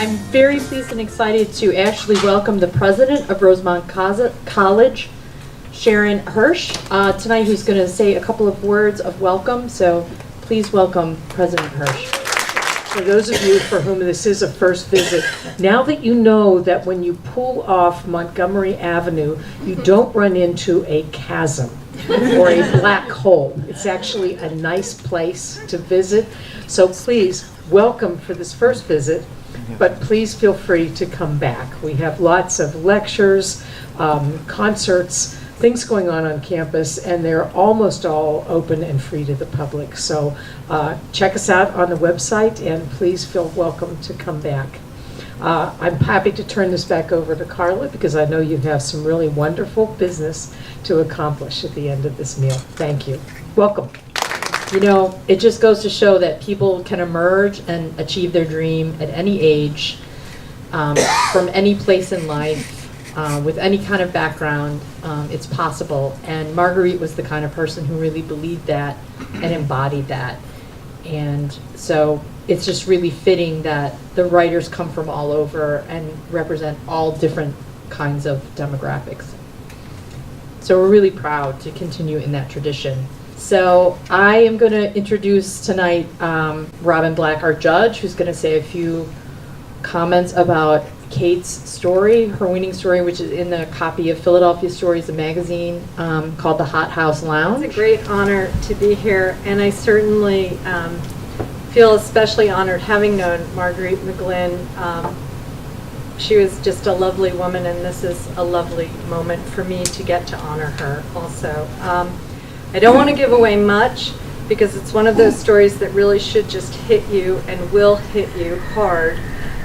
I'm very pleased and excited to actually welcome the president of Rosemont College, Sharon Hirsch, tonight, who's going to say a couple of words of welcome. So please welcome President Hirsch. For those of you for whom this is a first visit, now that you know that when you pull off Montgomery Avenue, you don't run into a chasm or a black hole. It's actually a nice place to visit. So please, welcome for this first visit, but please feel free to come back. We have lots of lectures, concerts, things going on campus, and they're almost all open and free to the public. So check us out on the website, and please feel welcome to come back. I'm happy to turn this back over to Carla, because I know you have some really wonderful business to accomplish at the end of this meal. Thank you. Welcome. You know, it just goes to show that people can emerge and achieve their dream at any age, from any place in life, with any kind of background. It's possible. And Marguerite was the kind of person who really believed that and embodied that. And so it's just really fitting that the writers come from all over and represent all different kinds of demographics. So we're really proud to continue in that tradition. So I am going to introduce tonight Robin Black, our judge, who's going to say a few comments about Kate's story, her winning story, which is in the copy of Philadelphia Stories, the magazine, called The Hot House Lounge. It's a great honor to be here, and I certainly feel especially honored having known Marguerite McGlinn. She was just a lovely woman, and this is a lovely moment for me to get to honor her also. I don't want to give away much, because it's one of those stories that really should just hit you and will hit you hard.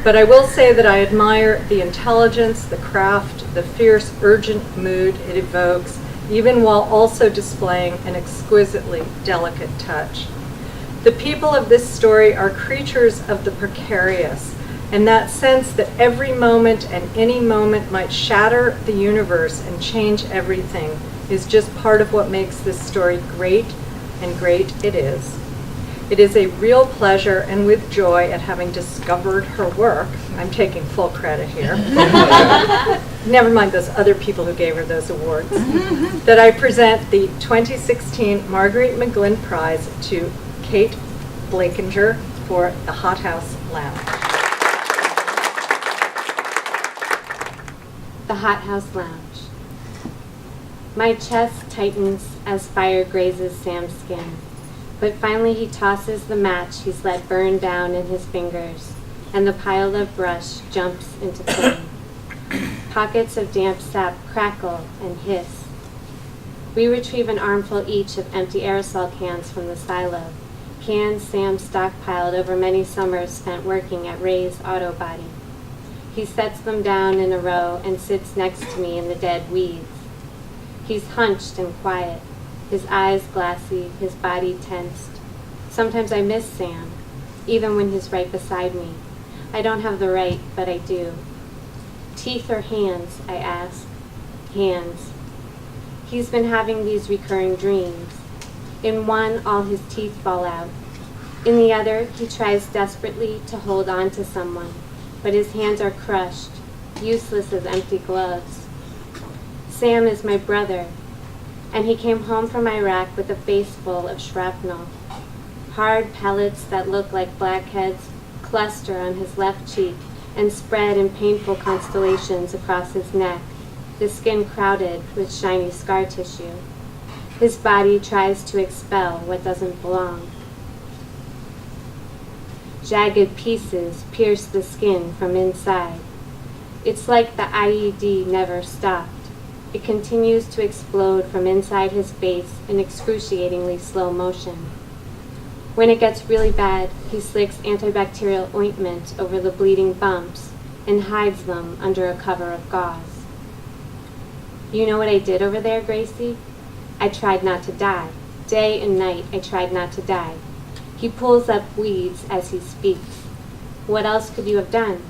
But I will say that I admire the intelligence, the craft, the fierce, urgent mood it evokes, even while also displaying an exquisitely delicate touch. The people of this story are creatures of the precarious, and that sense that every moment and any moment might shatter the universe and change everything is just part of what makes this story great, and great it is. It is a real pleasure and with joy at having discovered her work. I'm taking full credit here. Never mind those other people who gave her those awards. That I present the 2016 Marguerite McGlinn Prize to Kate Blakinger for the Hot House Lounge. The Hot House Lounge. My chest tightens as fire grazes Sam's skin, but finally he tosses the match he's let burn down in his fingers, and the pile of brush jumps into flame. Pockets of damp sap crackle and hiss. We retrieve an armful each of empty aerosol cans from the silo, cans Sam stockpiled over many summers spent working at Ray's Auto Body. He sets them down in a row and sits next to me in the dead weeds. He's hunched and quiet, his eyes glassy, his body tensed. Sometimes I miss Sam, even when he's right beside me. I don't have the right, but I do. Teeth or hands, I ask. Hands. He's been having these recurring dreams. In one, all his teeth fall out. In the other, he tries desperately to hold on to someone, but his hands are crushed, useless as empty gloves. Sam is my brother, and he came home from Iraq with a face full of shrapnel. Hard pellets that look like blackheads cluster on his left cheek and spread in painful constellations across his neck, the skin crowded with shiny scar tissue. His body tries to expel what doesn't belong. Jagged pieces pierce the skin from inside. It's like the IED never stopped. It continues to explode from inside his face in excruciatingly slow motion. When it gets really bad, he slicks antibacterial ointment over the bleeding bumps and hides them under a cover of gauze. You know what I did over there, Gracie? I tried not to die. Day and night, I tried not to die. He pulls up weeds as he speaks. What else could you have done?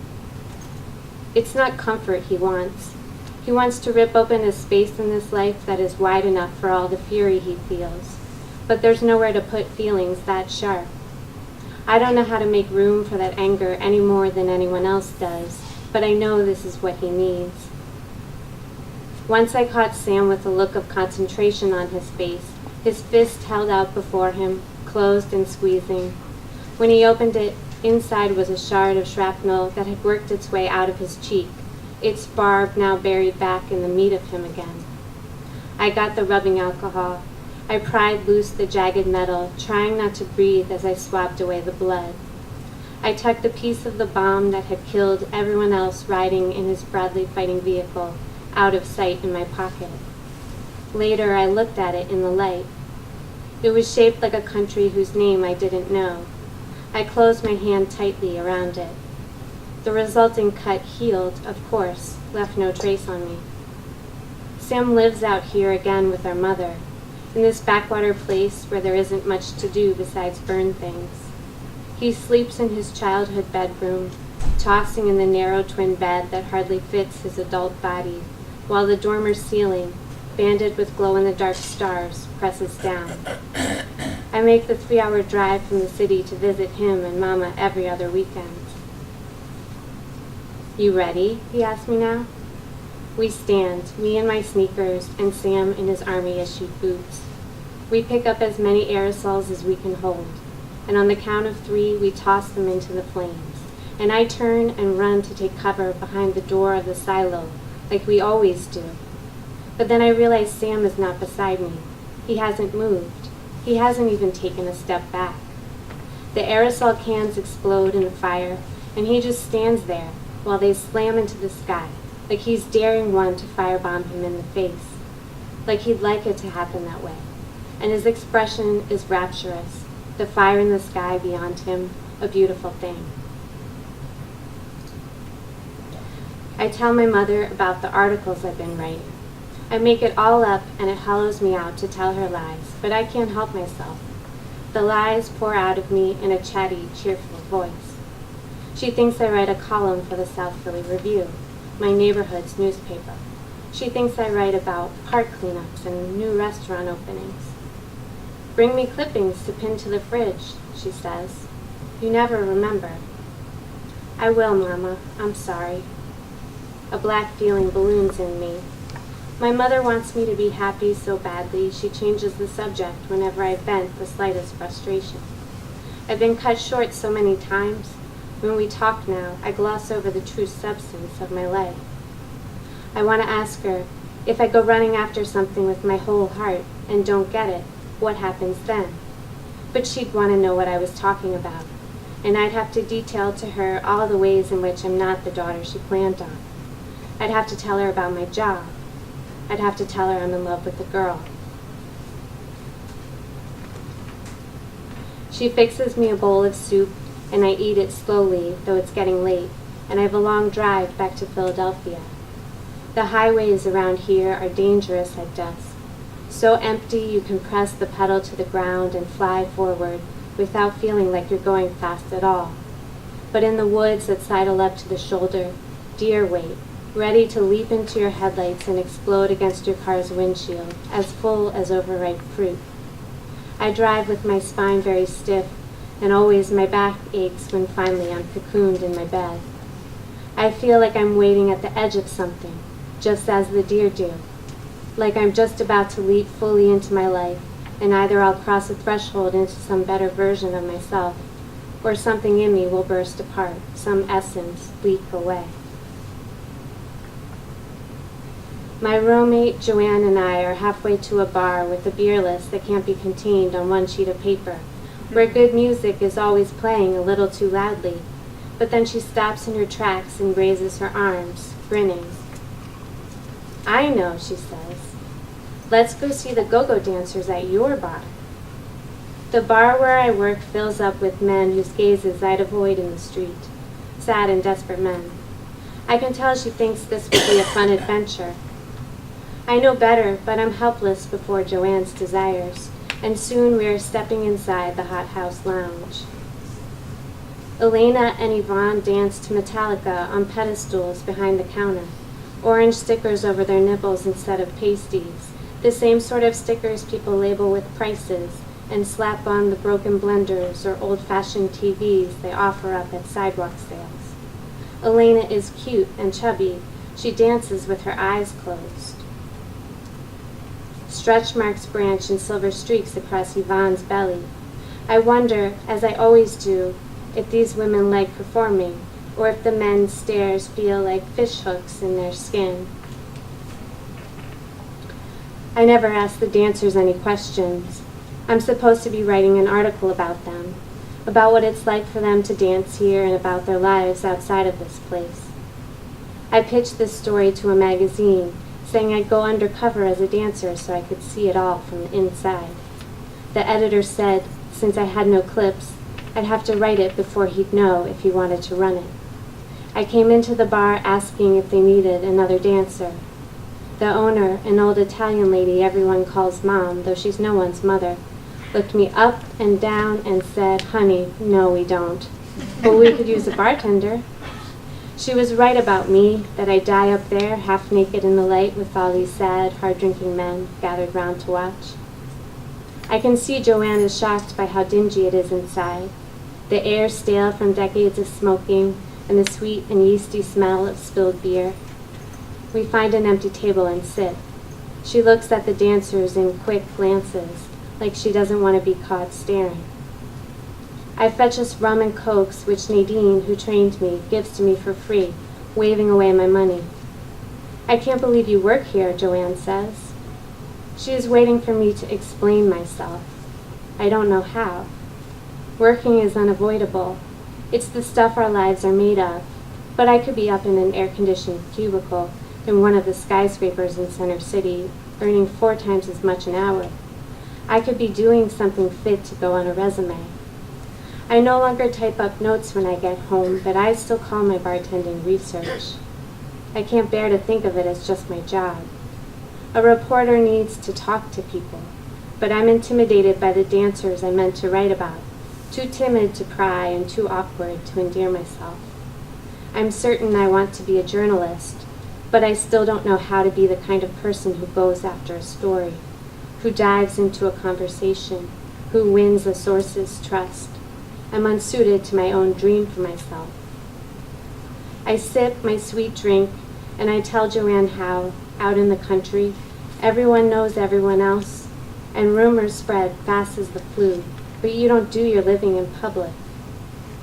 It's not comfort he wants. He wants to rip open a space in this life that is wide enough for all the fury he feels. But there's nowhere to put feelings that sharp. I don't know how to make room for that anger any more than anyone else does, but I know this is what he needs. Once I caught Sam with a look of concentration on his face, his fist held out before him, closed and squeezing. When he opened it, inside was a shard of shrapnel that had worked its way out of his cheek, its barb now buried back in the meat of him again. I got the rubbing alcohol. I pried loose the jagged metal, trying not to breathe as I swabbed away the blood. I tucked the piece of the bomb that had killed everyone else riding in his Bradley fighting vehicle out of sight in my pocket. Later, I looked at it in the light. It was shaped like a country whose name I didn't know. I closed my hand tightly around it. The resulting cut healed, of course, left no trace on me. Sam lives out here again with our mother, in this backwater place where there isn't much to do besides burn things. He sleeps in his childhood bedroom, tossing in the narrow twin bed that hardly fits his adult body, while the dormer ceiling, banded with glow-in-the-dark stars, presses down. I make the 3-hour drive from the city to visit him and Mama every other weekend. "You ready?" he asks me now. We stand, me in my sneakers and Sam in his army-issued boots. We pick up as many aerosols as we can hold, and on the count of 3, we toss them into the flames, and I turn and run to take cover behind the door of the silo, like we always do. But then I realize Sam is not beside me. He hasn't moved. He hasn't even taken a step back. The aerosol cans explode in the fire, and he just stands there while they slam into the sky, like he's daring one to firebomb him in the face, like he'd like it to happen that way. And his expression is rapturous, the fire in the sky beyond him, a beautiful thing. I tell my mother about the articles I've been writing. I make it all up, and it hollows me out to tell her lies, but I can't help myself. The lies pour out of me in a chatty, cheerful voice. She thinks I write a column for the South Philly Review, my neighborhood's newspaper. She thinks I write about park cleanups and new restaurant openings. "Bring me clippings to pin to the fridge," she says. "You never remember." "I will, Mama. I'm sorry." A black feeling balloons in me. My mother wants me to be happy so badly, she changes the subject whenever I vent the slightest frustration. I've been cut short so many times. When we talk now, I gloss over the true substance of my life. I want to ask her, if I go running after something with my whole heart and don't get it, what happens then? But she'd want to know what I was talking about, and I'd have to detail to her all the ways in which I'm not the daughter she planned on. I'd have to tell her about my job. I'd have to tell her I'm in love with a girl. She fixes me a bowl of soup, and I eat it slowly, though it's getting late, and I have a long drive back to Philadelphia. The highways around here are dangerous at dusk. So empty you can press the pedal to the ground and fly forward without feeling like you're going fast at all. But in the woods that sidle up to the shoulder, deer wait, ready to leap into your headlights and explode against your car's windshield, as full as overripe fruit. I drive with my spine very stiff, and always my back aches when finally I'm cocooned in my bed. I feel like I'm waiting at the edge of something, just as the deer do. Like I'm just about to leap fully into my life, and either I'll cross a threshold into some better version of myself, or something in me will burst apart, some essence leak away. My roommate Joanne and I are halfway to a bar with a beer list that can't be contained on one sheet of paper, where good music is always playing a little too loudly, but then she stops in her tracks and raises her arms, grinning. "I know," she says. "Let's go see the go-go dancers at your bar." The bar where I work fills up with men whose gazes I'd avoid in the street, sad and desperate men. I can tell she thinks this will be a fun adventure. I know better, but I'm helpless before Joanne's desires, and soon we are stepping inside the hot house lounge. Elena and Yvonne dance to Metallica on pedestals behind the counter, orange stickers over their nipples instead of pasties, the same sort of stickers people label with prices, and slap on the broken blenders or old-fashioned TVs they offer up at sidewalk sales. Elena is cute and chubby. She dances with her eyes closed. Stretch marks branch in silver streaks across Yvonne's belly. I wonder, as I always do, if these women like performing, or if the men's stares feel like fish hooks in their skin. I never ask the dancers any questions. I'm supposed to be writing an article about them, about what it's like for them to dance here and about their lives outside of this place. I pitched this story to a magazine, saying I'd go undercover as a dancer so I could see it all from the inside. The editor said, since I had no clips, I'd have to write it before he'd know if he wanted to run it. I came into the bar asking if they needed another dancer. The owner, an old Italian lady everyone calls Mom, though she's no one's mother, looked me up and down and said, "Honey, no, we don't. But we could use a bartender." She was right about me, that I die up there, half naked in the light with all these sad, hard-drinking men gathered round to watch. I can see Joanne is shocked by how dingy it is inside, the air stale from decades of smoking, and the sweet and yeasty smell of spilled beer. We find an empty table and sit. She looks at the dancers in quick glances, like she doesn't want to be caught staring. I fetch us rum and cokes, which Nadine, who trained me, gives to me for free, waving away my money. "I can't believe you work here," Joanne says. She is waiting for me to explain myself. I don't know how. Working is unavoidable. It's the stuff our lives are made of. But I could be up in an air-conditioned cubicle in one of the skyscrapers in Center City, earning 4 times as much an hour. I could be doing something fit to go on a resume. I no longer type up notes when I get home, but I still call my bartending research. I can't bear to think of it as just my job. A reporter needs to talk to people, but I'm intimidated by the dancers I meant to write about, too timid to pry and too awkward to endear myself. I'm certain I want to be a journalist, but I still don't know how to be the kind of person who goes after a story, who dives into a conversation, who wins a source's trust. I'm unsuited to my own dream for myself. I sip my sweet drink, and I tell Joanne how, out in the country, everyone knows everyone else, and rumors spread fast as the flu, but you don't do your living in public.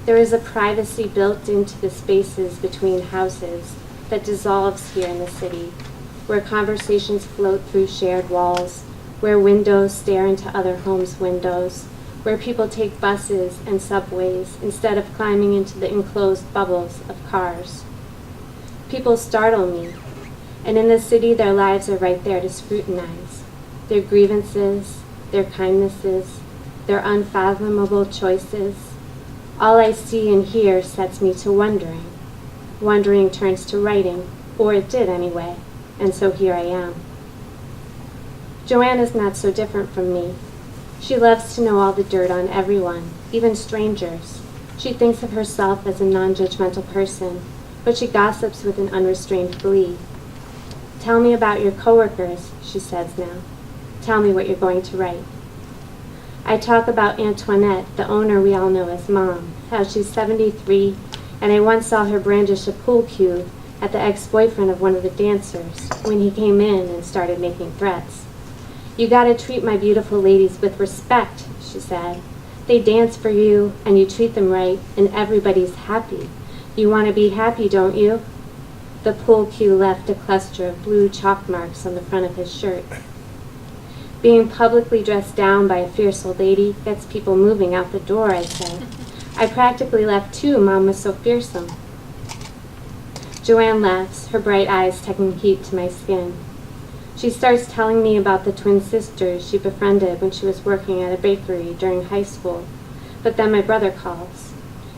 There is a privacy built into the spaces between houses that dissolves here in the city, where conversations float through shared walls, where windows stare into other homes' windows, where people take buses and subways instead of climbing into the enclosed bubbles of cars. People startle me, and in the city their lives are right there to scrutinize. Their grievances, their kindnesses, their unfathomable choices. All I see and hear sets me to wondering. Wondering turns to writing, or it did anyway, and so here I am. Joanne is not so different from me. She loves to know all the dirt on everyone, even strangers. She thinks of herself as a non-judgmental person, but she gossips with an unrestrained glee. "Tell me about your coworkers," she says now. "Tell me what you're going to write." I talk about Antoinette, the owner we all know as Mom, how she's 73, and I once saw her brandish a pool cue at the ex-boyfriend of one of the dancers when he came in and started making threats. "You gotta treat my beautiful ladies with respect," she said. "They dance for you, and you treat them right, and everybody's happy. You want to be happy, don't you?" The pool cue left a cluster of blue chalk marks on the front of his shirt. "Being publicly dressed down by a fierce old lady gets people moving out the door," I said. "I practically left too, Mom was so fearsome." Joanne laughs, her bright eyes taking heat to my skin. She starts telling me about the twin sisters she befriended when she was working at a bakery during high school, but then my brother calls.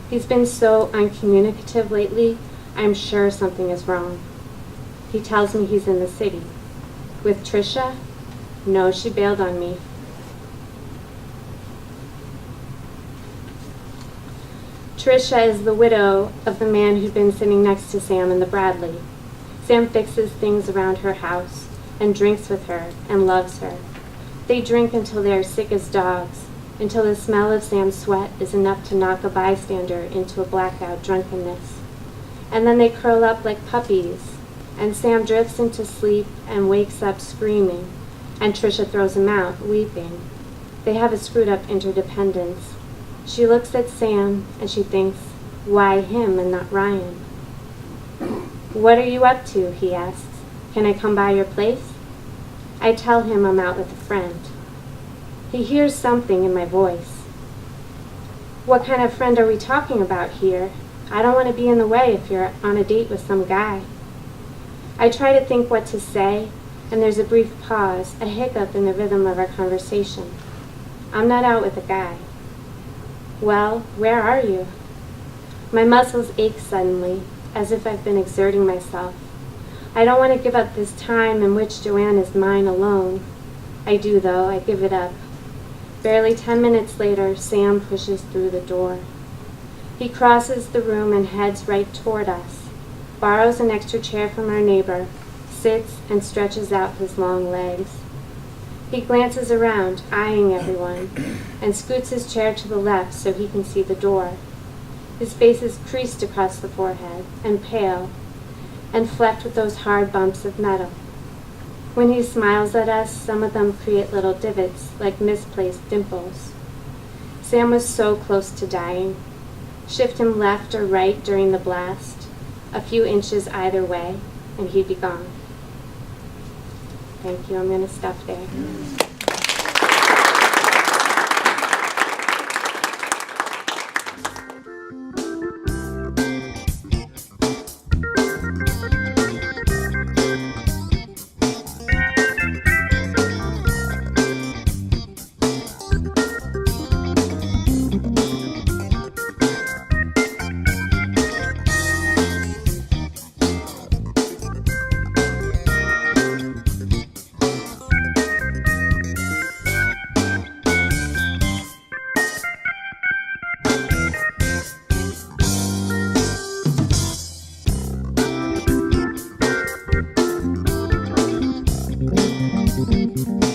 He's been so uncommunicative lately, I'm sure something is wrong. He tells me he's in the city. With Trisha? No, she bailed on me. Trisha is the widow of the man who'd been sitting next to Sam in the Bradley. Sam fixes things around her house and drinks with her and loves her. They drink until they are sick as dogs, until the smell of Sam's sweat is enough to knock a bystander into a blackout drunkenness. And then they curl up like puppies, and Sam drifts into sleep and wakes up screaming, and Tricia throws him out, weeping. They have a screwed up interdependence. She looks at Sam and she thinks, why him and not Ryan? What are you up to? He asks. Can I come by your place? I tell him I'm out with a friend. He hears something in my voice. What kind of friend are we talking about here? I don't want to be in the way if you're on a date with some guy. I try to think what to say, and there's a brief pause, a hiccup in the rhythm of our conversation. I'm not out with a guy. Well, where are you? My muscles ache suddenly, as if I've been exerting myself. I don't want to give up this time in which Joanne is mine alone. I do, though. I give it up. Barely 10 minutes later, Sam pushes through the door. He crosses the room and heads right toward us, borrows an extra chair from our neighbor, sits and stretches out his long legs. He glances around, eyeing everyone, and scoots his chair to the left so he can see the door. His face is creased across the forehead, and pale, and flecked with those hard bumps of metal. When he smiles at us, some of them create little divots, like misplaced dimples. Sam was so close to dying. Shift him left or right during the blast, a few inches either way, and he'd be gone. Thank you. I'm going to stop there. Thank you.